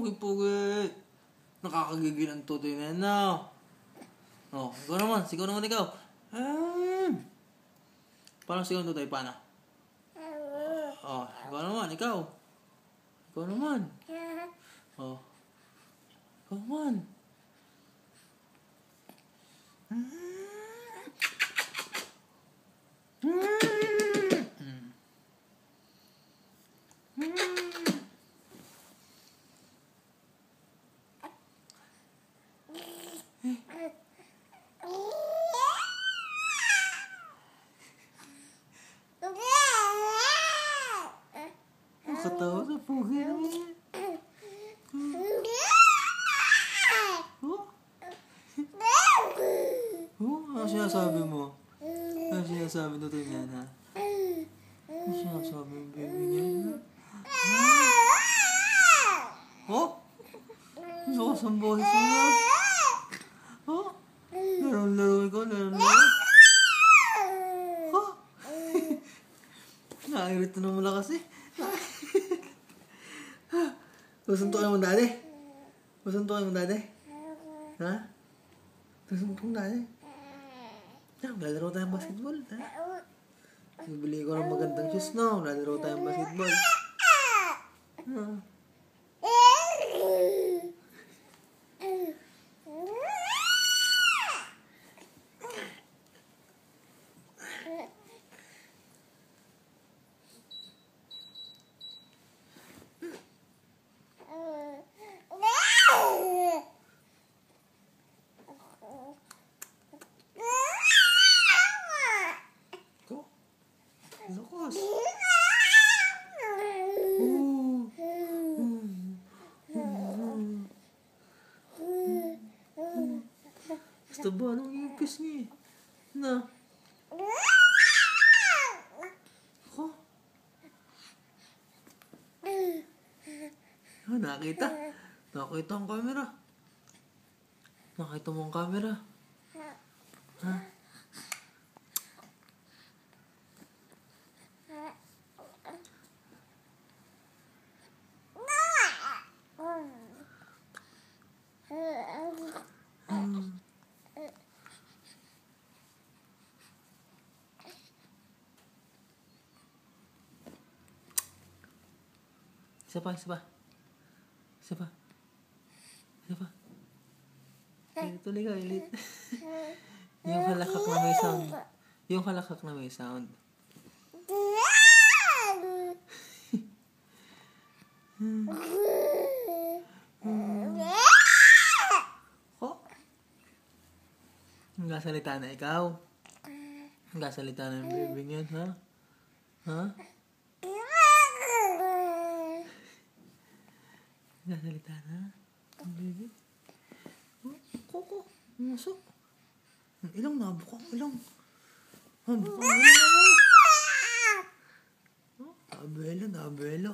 Pogi-pogi. Nakakagigil ang tutoy na yan na. Oh, ikaw naman. Sigaw naman ikaw. Paano sigaw ang tutoy? Paano? Oh, ikaw naman. Ikaw. Ikaw naman. Oh. Ikaw naman. Nakatawa sa pugi naman. Ano sinasabi mo? Ano sinasabi nito niyan, ha? Ano sinasabi ng baby niya? Oh? Ang lakas ang boses mo na. Oh? Laro-laro ikaw, laro-laro. Oh? Nakairit na naman kasi. Susuntukin mo dati? Susuntukin mo dati? Ha? Susuntukin mo dati? Lalaro tayong basketball. Bibili ko ng magandang shoes, no? Lalaro tayong basketball. Lakas. Basta ba anong ipis niya? Na? Ako? Nakita? Nakita ang camera. Nakita mo ang camera. Ha? Isa pa. Tuloy ka, ulit. Yung halakak na may sound. Yung halakak na may sound. Oh? Nagsasalita na ikaw? Nagsasalita na yung baby niyan, ha? Ha? Nagsasalita na? Ang baby? Koko, masok. Ang ilong, nabukang ilong. Nabukang ilong naman. Nabelo.